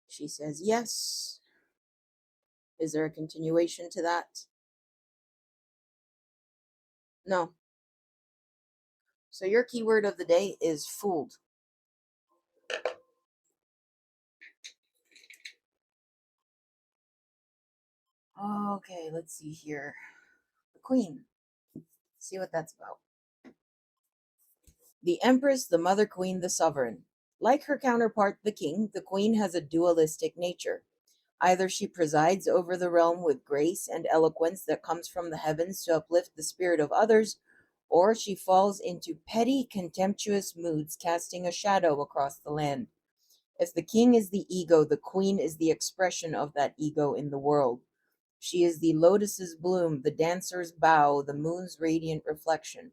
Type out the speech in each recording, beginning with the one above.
She says yes. Is there a continuation to that? No. So your keyword of the day is fooled. Okay, let's see here. The Queen. See what that's about. The Empress, the Mother Queen, the Sovereign. Like her counterpart, the King, the Queen has a dualistic nature. Either she presides over the realm with grace and eloquence that comes from the heavens to uplift the spirit of others, or she falls into petty, contemptuous moods, casting a shadow across the land. If the king is the ego, the queen is the expression of that ego in the world. She is the lotus's bloom, the dancer's bow, the moon's radiant reflection.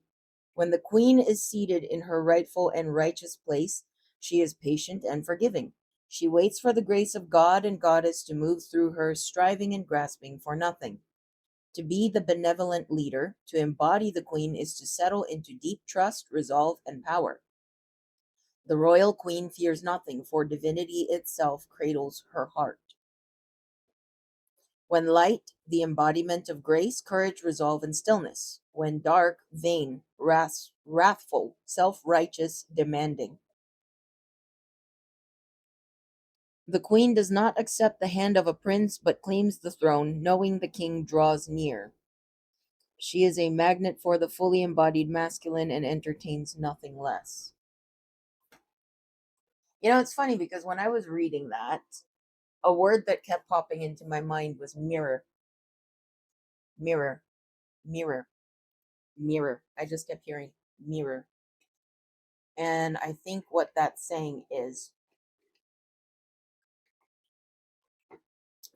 When the queen is seated in her rightful and righteous place, she is patient and forgiving. She waits for the grace of God and Goddess to move through her, striving and grasping for nothing. To be the benevolent leader, to embody the queen, is to settle into deep trust, resolve, and power. The royal queen fears nothing, for divinity itself cradles her heart. When light, the embodiment of grace, courage, resolve, and stillness. When dark, vain, wrathful, self-righteous, demanding. The queen does not accept the hand of a prince, but claims the throne, knowing the king draws near. She is a magnet for the fully embodied masculine and entertains nothing less. You know, it's funny because when I was reading that, a word that kept popping into my mind was mirror. Mirror, mirror, mirror. I just kept hearing mirror. And I think what that's saying is,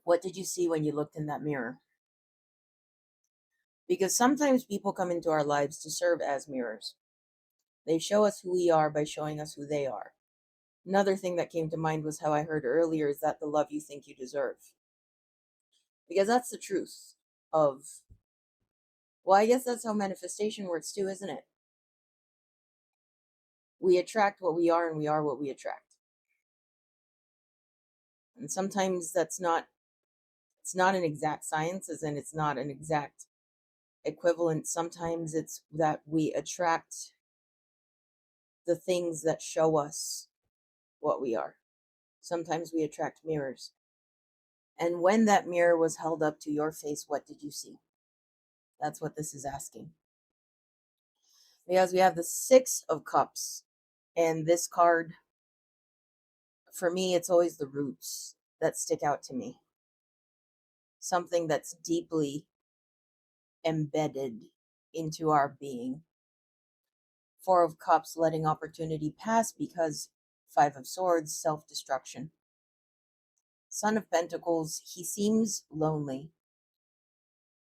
what did you see when you looked in that mirror? Because sometimes people come into our lives to serve as mirrors. They show us who we are by showing us who they are. Another thing that came to mind was how I heard earlier is that the love you think you deserve. Because that's the truth of, well, I guess that's how manifestation works too, isn't it? We attract what we are and we are what we attract. And sometimes it's not an exact science, as in it's not an exact equivalent. Sometimes it's that we attract the things that show us what we are. Sometimes we attract mirrors. And when that mirror was held up to your face, what did you see? That's what this is asking. Because we have the Six of Cups. And this card, for me, it's always the roots that stick out to me. Something that's deeply embedded into our being. Four of Cups, letting opportunity pass because Five of Swords, self-destruction. Son of Pentacles, he seems lonely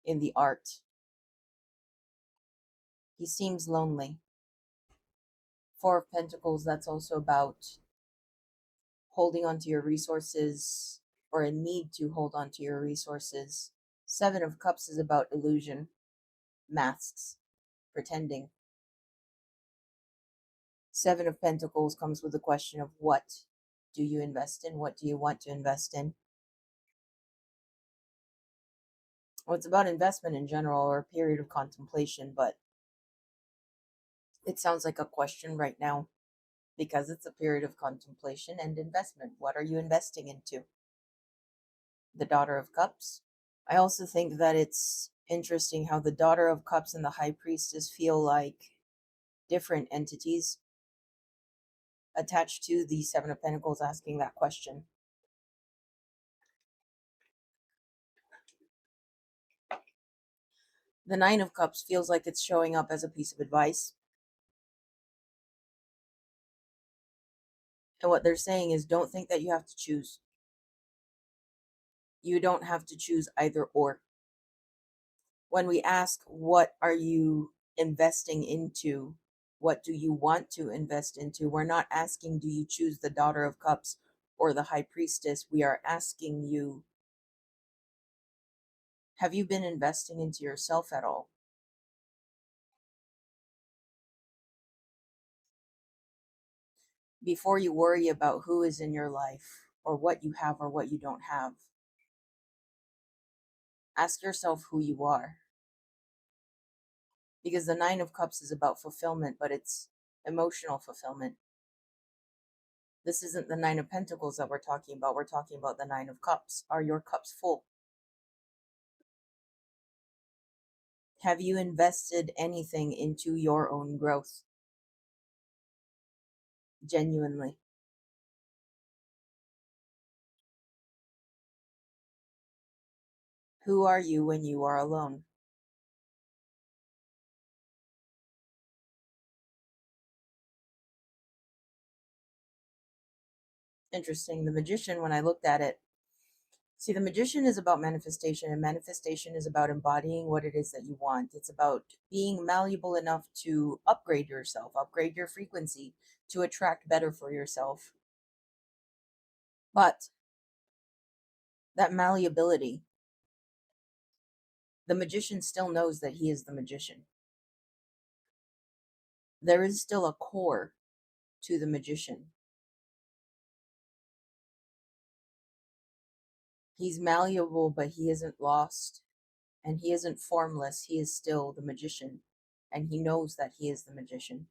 in the art. He seems lonely. Four of Pentacles, that's also about holding on to your resources or a need to hold on to your resources. Seven of Cups is about illusion, masks, pretending. Seven of Pentacles comes with the question of what do you invest in? What do you want to invest in? Well, it's about investment in general or a period of contemplation, but it sounds like a question right now because it's a period of contemplation and investment. What are you investing into? The Daughter of Cups. I also think that it's interesting how the Daughter of Cups and the High Priestess feel like different entities attached to the Seven of Pentacles asking that question. The Nine of Cups feels like it's showing up as a piece of advice. And what they're saying is don't think that you have to choose. You don't have to choose either or. When we ask, what are you investing into? What do you want to invest into? We're not asking, do you choose the Daughter of Cups or the High Priestess? We are asking you, have you been investing into yourself at all? Before you worry about who is in your life or what you have or what you don't have. Ask yourself who you are. Because the Nine of Cups is about fulfillment, but it's emotional fulfillment. This isn't the Nine of Pentacles that we're talking about. We're talking about the Nine of Cups. Are your cups full? Have you invested anything into your own growth? Genuinely. Who are you when you are alone? Interesting. The Magician, when I looked at it, see, the Magician is about manifestation, and manifestation is about embodying what it is that you want. It's about being malleable enough to upgrade yourself, upgrade your frequency to attract better for yourself. But that malleability, the Magician still knows that he is the Magician. There is still a core to the Magician. He's malleable, but he isn't lost, and he isn't formless. He is still the Magician, and he knows that he is the Magician.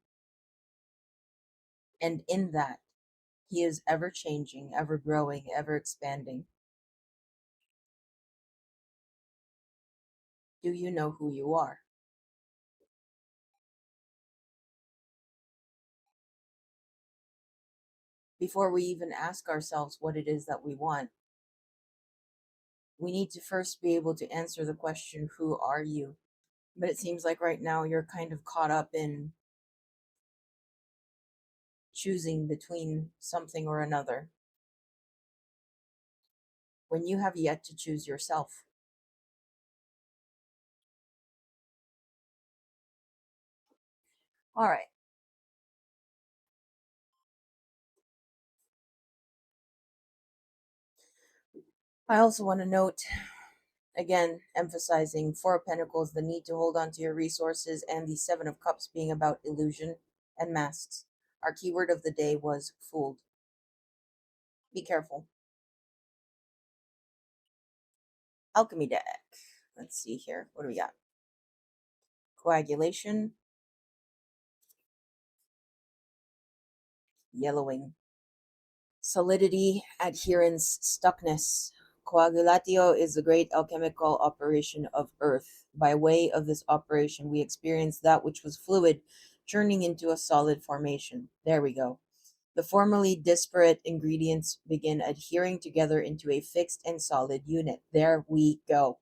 And in that, he is ever changing, ever growing, ever expanding. Do you know who you are? Before we even ask ourselves what it is that we want, we need to first be able to answer the question, who are you? But it seems like right now you're kind of caught up in choosing between something or another when you have yet to choose yourself. All right. I also want to note, again, emphasizing Four of Pentacles, the need to hold on to your resources, and the Seven of Cups being about illusion and masks. Our keyword of the day was fooled. Be careful. Alchemy deck. Let's see here. What do we got? Coagulation. Yellowing. Solidity, adherence, stuckness. Coagulatio is the great alchemical operation of earth. By way of this operation, we experience that which was fluid turning into a solid formation. There we go. The formerly disparate ingredients begin adhering together into a fixed and solid unit. There we go.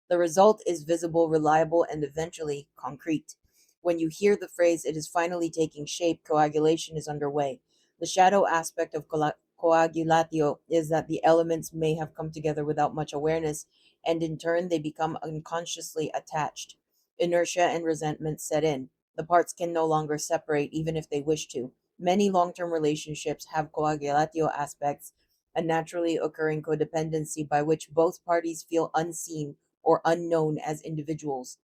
The result is visible, reliable, and eventually concrete. When you hear the phrase, it is finally taking shape, coagulation is underway. The shadow aspect of coagulatio is that the elements may have come together without much awareness, and in turn, they become unconsciously attached. Inertia and resentment set in. The parts can no longer separate, even if they wish to. Many long term relationships have coagulatio aspects, a naturally occurring codependency by which both parties feel unseen or unknown as individuals.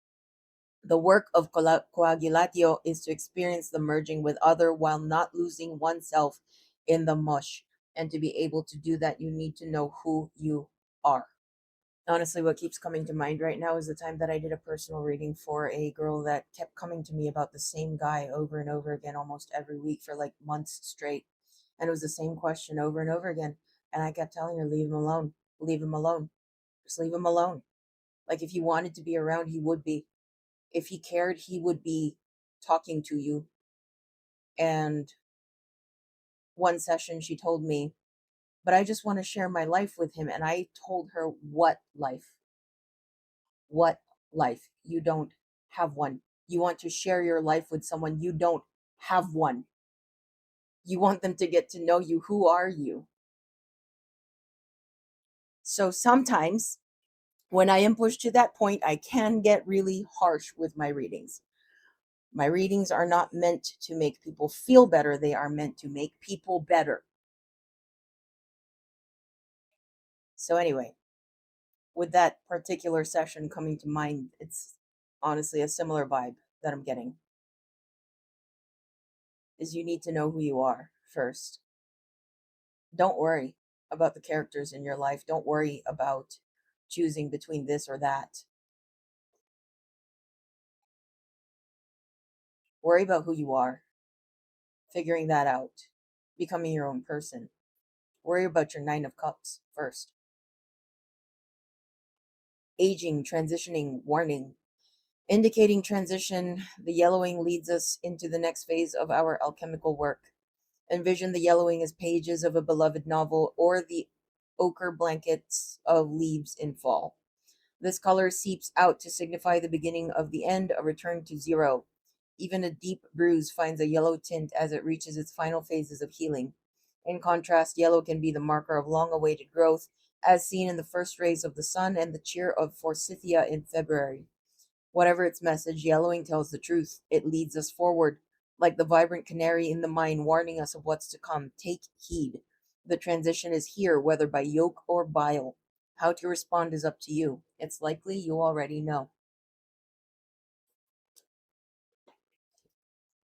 The work of coagulatio is to experience the merging with other while not losing oneself in the mush. And to be able to do that, you need to know who you are. Honestly, what keeps coming to mind right now is the time that I did a personal reading for a girl that kept coming to me about the same guy over and over again, almost every week for like months straight. And it was the same question over and over again. And I kept telling her, leave him alone, leave him alone, just leave him alone. Like, if he wanted to be around, he would be. If he cared, he would be talking to you. And one session, she told me, but I just want to share my life with him. And I told her, what life? What life? You don't have one. You want to share your life with someone, you don't have one. You want them to get to know you. Who are you? So sometimes when I am pushed to that point, I can get really harsh with my readings. My readings are not meant to make people feel better. They are meant to make people better. So anyway, with that particular session coming to mind, it's honestly a similar vibe that I'm getting. Is you need to know who you are first. Don't worry about the characters in your life. Don't worry about choosing between this or that. Worry about who you are, figuring that out, becoming your own person. Worry about your Nine of Cups first. Aging, transitioning, warning. Indicating transition, the yellowing leads us into the next phase of our alchemical work. Envision the yellowing as pages of a beloved novel or the ochre blankets of leaves in fall. This color seeps out to signify the beginning of the end, a return to zero. Even a deep bruise finds a yellow tint as it reaches its final phases of healing. In contrast, yellow can be the marker of long awaited growth, as seen in the first rays of the sun and the cheer of forsythia in February. Whatever its message, yellowing tells the truth. It leads us forward, like the vibrant canary in the mine, warning us of what's to come. Take heed. The transition is here, whether by yoke or bile. How to respond is up to you. It's likely you already know.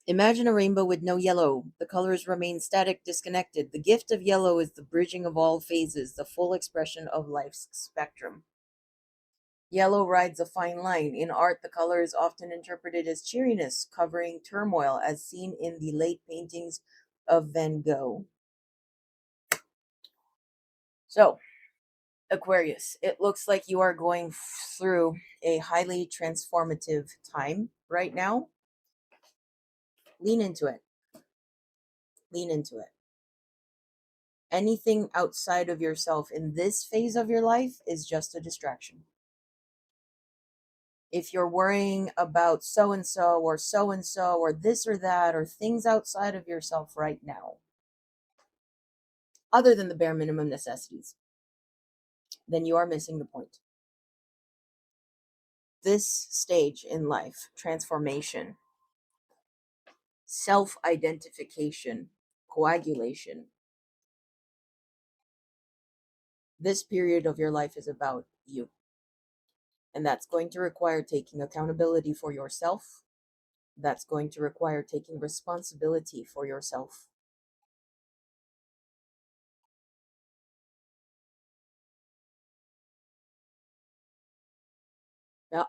Imagine a rainbow with no yellow. The colors remain static, disconnected. The gift of yellow is the bridging of all phases, the full expression of life's spectrum. Yellow rides a fine line. In art, the color is often interpreted as cheeriness, covering turmoil, as seen in the late paintings of Van Gogh. So, Aquarius, it looks like you are going through a highly transformative time right now. Lean into it. Lean into it. Anything outside of yourself in this phase of your life is just a distraction. If you're worrying about so and so or this or that or things outside of yourself right now, other than the bare minimum necessities, then you are missing the point. This stage in life, transformation, self identification, coagulation, this period of your life is about you. And that's going to require taking accountability for yourself. That's going to require taking responsibility for yourself. Yeah.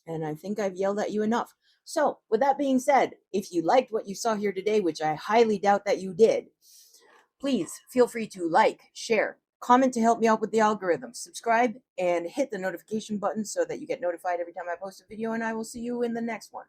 And I think I've yelled at you enough. So, with that being said, if you liked what you saw here today, which I highly doubt that you did, please feel free to like, share, comment to help me out with the algorithm, subscribe, and hit the notification button so that you get notified every time I post a video, and I will see you in the next one.